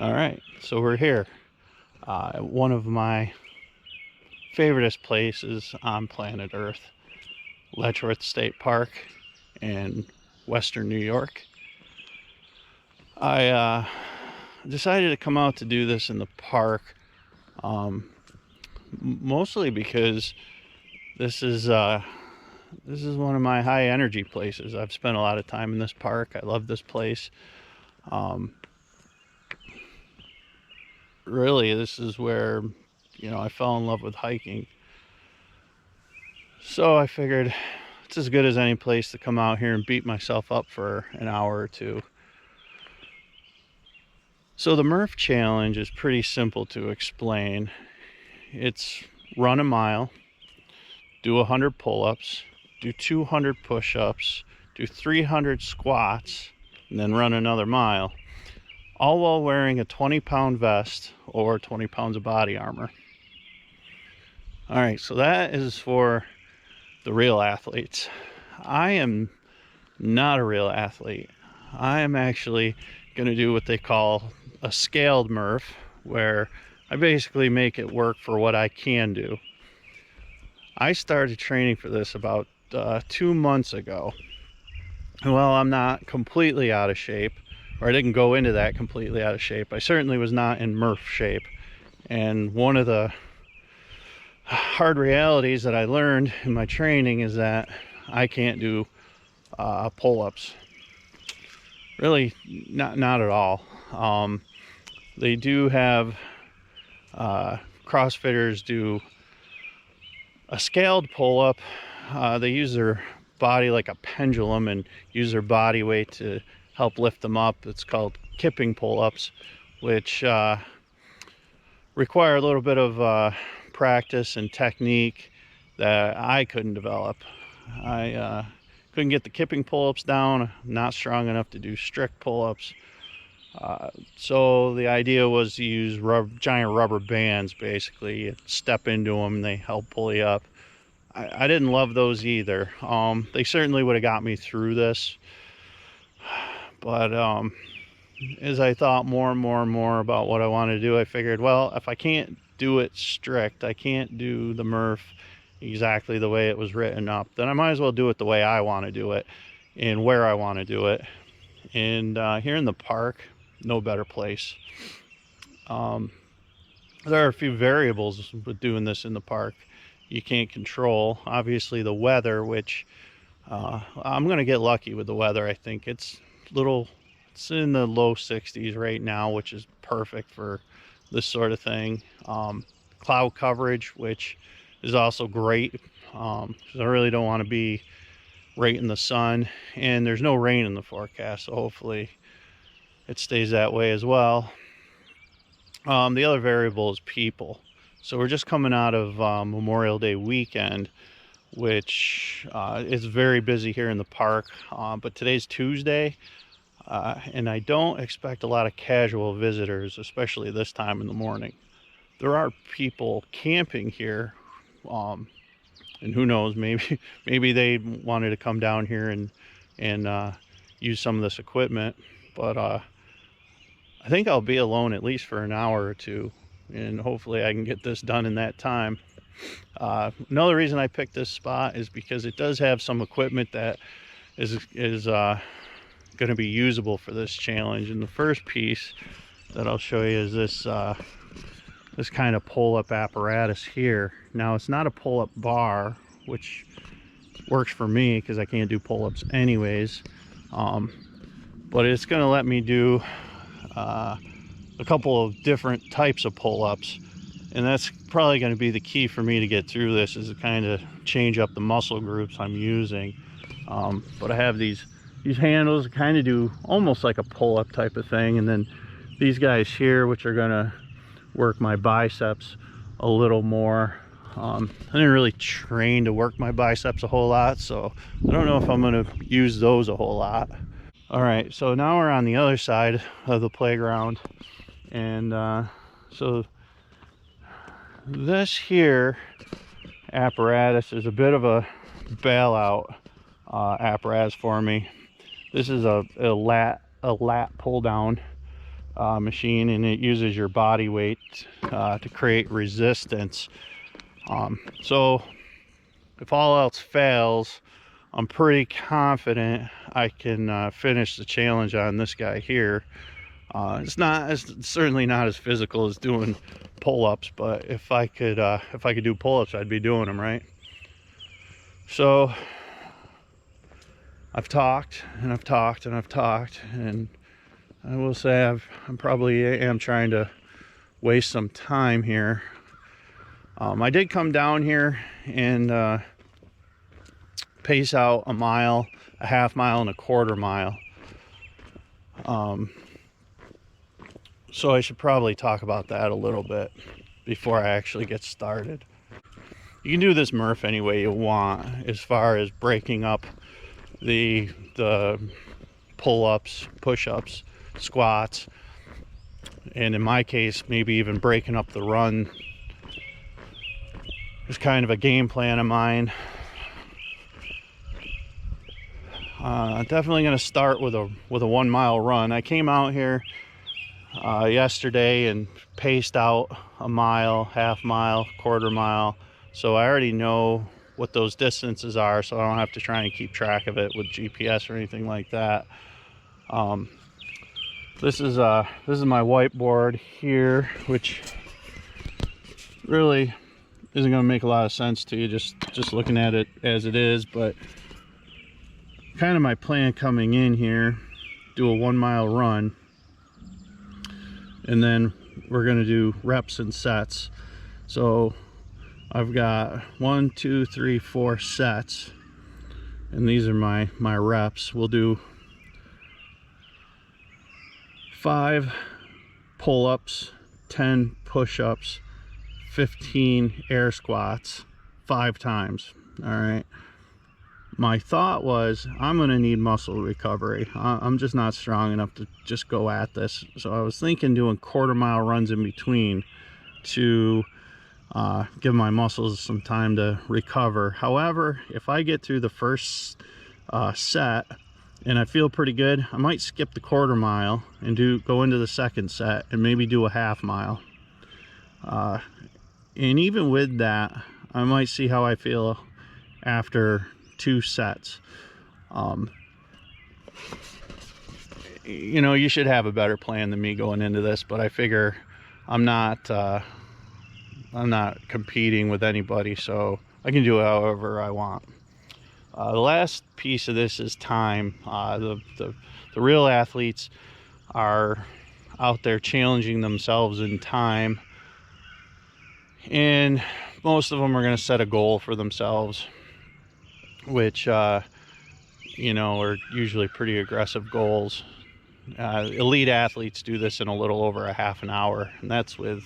All right, so we're here at one of my favoriteest places on planet Earth, Letchworth State Park in Western New York. I decided to come out to do this in the park, mostly because this is one of my high energy places. I've spent a lot of time in this park. I love this place. Really, this is where, I fell in love with hiking. So I figured it's as good as any place to come out here and beat myself up for an hour or two. So the Murph challenge is pretty simple to explain. It's run a mile, do 100 pull-ups, do 200 push-ups, do 300 squats, and then run another mile, all while wearing a 20-pound vest or 20 pounds of body armor. All right, so that is for the real athletes. I am not a real athlete. I am actually going to do what they call a scaled Murph, where I basically make it work for what I can do. I started training for this about 2 months ago. Well, I'm not completely out of shape, or I didn't go into that completely out of shape. I certainly was not in Murph shape. And one of the hard realities that I learned in my training is that I can't do pull-ups. Really, not at all. They do have CrossFitters do a scaled pull-up. They use their body like a pendulum and use their body weight to help lift them up. It's called kipping pull-ups, which require a little bit of practice and technique that I couldn't develop. I couldn't get the kipping pull-ups down. I'm not strong enough to do strict pull-ups. So the idea was to use giant rubber bands. Basically, you step into them and they help pull you up. I didn't love those either. They certainly would have got me through this, but as I thought more and more about what I wanted to do, I figured, well, if I can't do it strict, I can't do the Murph exactly the way it was written up, then I might as well do it the way I want to do it and where I want to do it. And here in the park, no better place. There are a few variables with doing this in the park you can't control. Obviously the weather, which I'm gonna get lucky with the weather. I think it's in the low 60s right now, which is perfect for this sort of thing. Cloud coverage, which is also great, because I really don't want to be right in the sun, and there's no rain in the forecast, so hopefully it stays that way as well. The other variable is people. So we're just coming out of Memorial Day weekend, which is very busy here in the park, but today's Tuesday, and I don't expect a lot of casual visitors, especially this time in the morning. There are people camping here, and who knows, maybe they wanted to come down here and use some of this equipment, but I think I'll be alone at least for an hour or two, and hopefully I can get this done in that time. Another reason I picked this spot is because it does have some equipment that is going to be usable for this challenge. And the first piece that I'll show you is this kind of pull-up apparatus here. Now, it's not a pull-up bar, which works for me because I can't do pull-ups anyways, but it's going to let me do a couple of different types of pull-ups, and that's probably going to be the key for me to get through this, is to kind of change up the muscle groups I'm using. But I have these handles kind of do almost like a pull-up type of thing, and then these guys here, which are going to work my biceps a little more. I didn't really train to work my biceps a whole lot, so I don't know if I'm going to use those a whole lot. All right, so now we're on the other side of the playground, and so this here apparatus is a bit of a bailout apparatus for me. This is a lat pull down machine, and it uses your body weight to create resistance. So if all else fails, I'm pretty confident I can finish the challenge on this guy here. It's certainly not as physical as doing pull-ups, but if I could do pull-ups, I'd be doing them, right? So I've talked and I've talked and I've talked, and I will say I'm probably am trying to waste some time here. I did come down here and pace out a mile, a half mile, and a quarter mile. So I should probably talk about that a little bit before I actually get started. You can do this Murph any way you want, as far as breaking up the pull-ups, push-ups, squats, and in my case, maybe even breaking up the run. It's kind of a game plan of mine. Definitely going to start with a 1 mile run. I came out here yesterday and paced out a mile, half mile, quarter mile, so I already know what those distances are, so I don't have to try and keep track of it with GPS or anything like that. This is my whiteboard here, which really isn't going to make a lot of sense to you just looking at it as it is, but kind of my plan coming in here: do a 1 mile run, and then we're going to do reps and sets. So I've got 1, 2, 3, 4 sets, and these are my reps. We'll do 5 pull-ups, 10 push-ups, 15 air squats, 5 times. All right. My thought was, I'm going to need muscle recovery. I'm just not strong enough to just go at this. So I was thinking doing quarter mile runs in between to give my muscles some time to recover. However, if I get through the first set and I feel pretty good, I might skip the quarter mile and go into the second set and maybe do a half mile. And even with that, I might see how I feel after 2 sets. You know, you should have a better plan than me going into this, but I figure I'm not competing with anybody, so I can do it however I want. The last piece of this is time. The real athletes are out there challenging themselves in time, and most of them are going to set a goal for themselves, which you know, are usually pretty aggressive goals. Elite athletes do this in a little over a half an hour, and that's with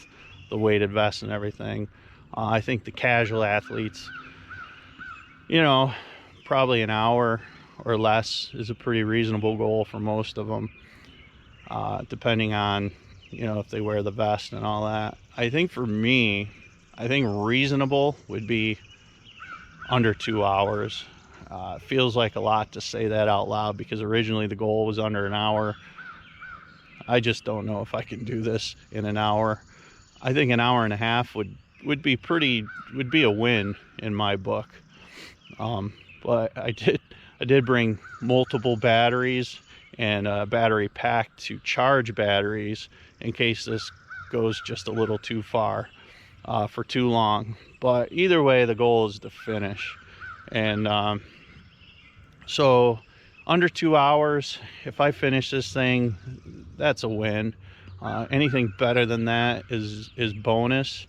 the weighted vest and everything. I think the casual athletes, you know, probably an hour or less is a pretty reasonable goal for most of them, depending on, you know, if they wear the vest and all that. I think for me, I think reasonable would be under 2 hours. It feels like a lot to say that out loud, because originally the goal was under an hour. I just don't know if I can do this in an hour. I think an hour and a half would be a win in my book. But I did bring multiple batteries and a battery pack to charge batteries in case this goes just a little too far for too long. But either way, the goal is to finish. And so under 2 hours, if I finish this thing, that's a win. Anything better than that is bonus.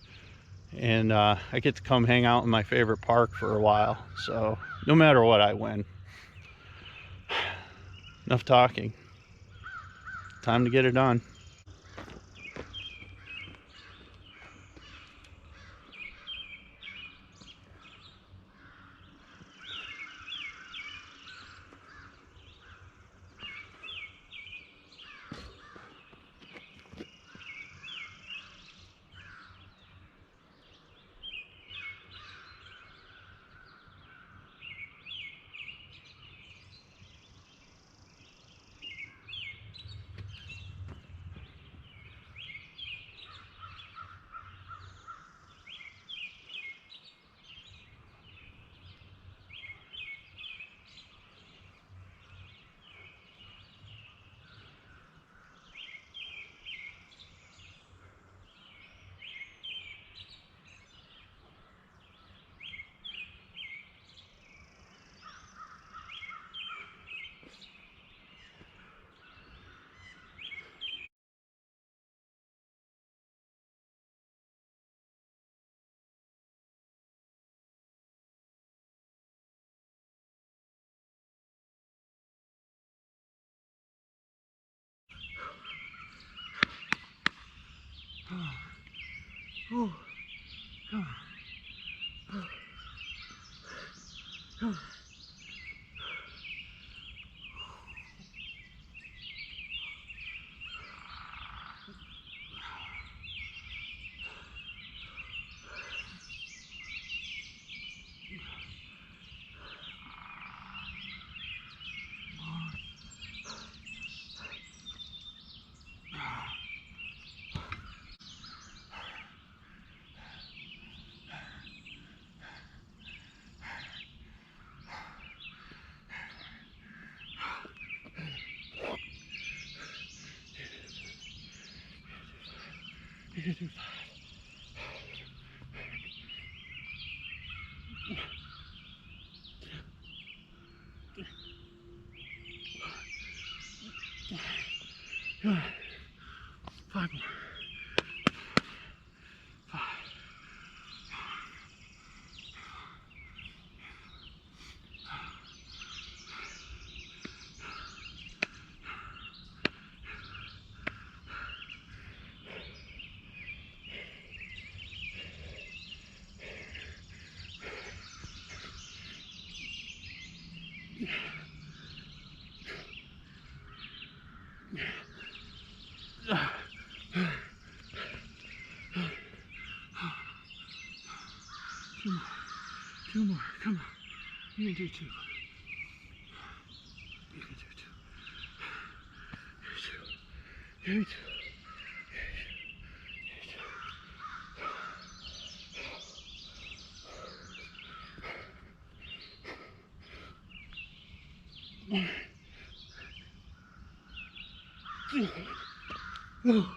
And I get to come hang out in my favorite park for a while. So no matter what, I win. Enough talking. Time to get it done. Oh, come on. Oh. Come on. You can do 5. Come on. 5 more. 5. Two more. 2 more. Come on. You can do 2. You can do 2. You do 2. Oh.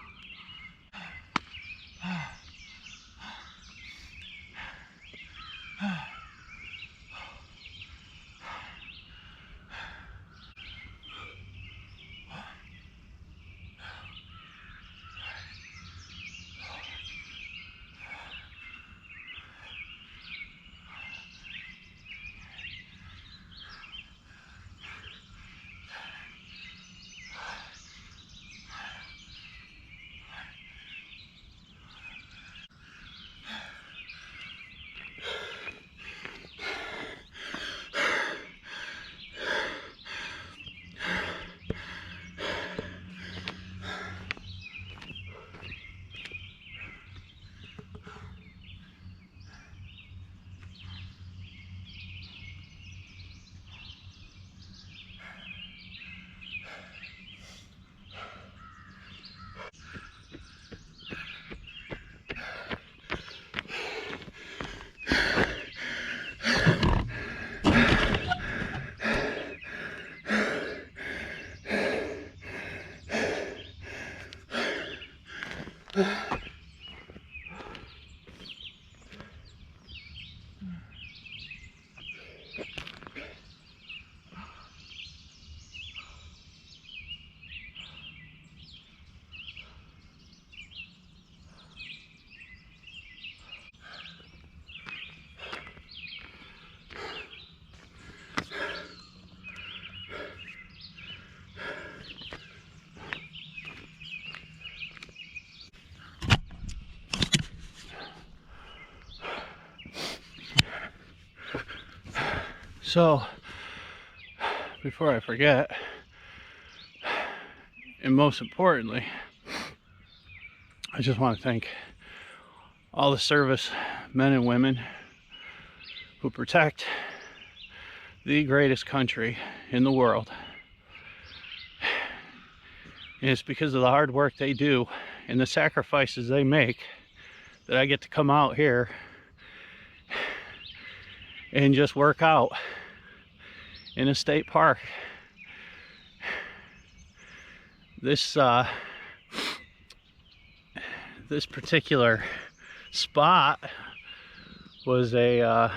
So, before I forget, and most importantly, I just want to thank all the service men and women who protect the greatest country in the world. And it's because of the hard work they do and the sacrifices they make that I get to come out here and just work out in a state park. This this particular spot was it's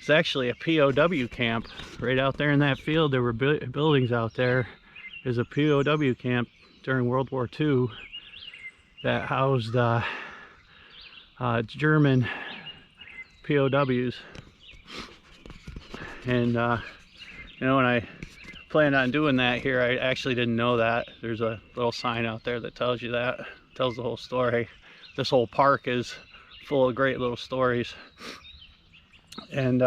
actually a POW camp right out there in that field. There were buildings out there. There's a POW camp during World War II that housed German POWs. And you know, when I planned on doing that here, I actually didn't know that. There's a little sign out there that tells you that, tells the whole story. this whole park is full of great little stories. And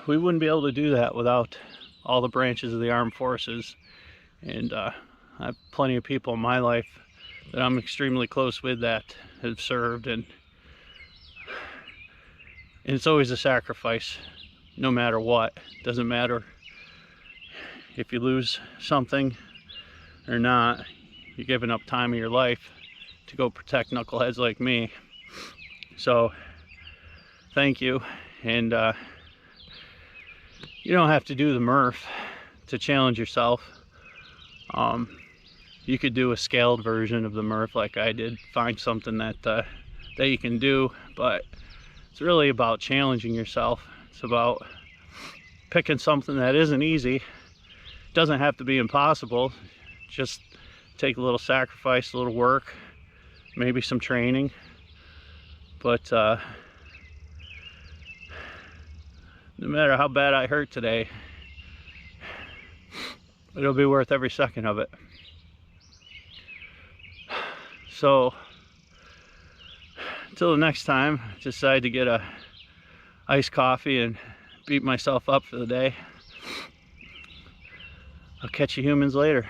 we wouldn't be able to do that without all the branches of the armed forces. And I have plenty of people in my life that I'm extremely close with that have served, and it's always a sacrifice, no matter what. Doesn't matter if you lose something or not, you're giving up time of your life to go protect knuckleheads like me. So thank you. And you don't have to do the Murph to challenge yourself. You could do a scaled version of the Murph like I did. Find something that you can do, but it's really about challenging yourself. It's about picking something that isn't easy. It doesn't have to be impossible. Just take a little sacrifice, a little work, maybe some training. But no matter how bad I hurt today, it'll be worth every second of it. So until the next time I decide to get a iced coffee and beat myself up for the day, I'll catch you humans later.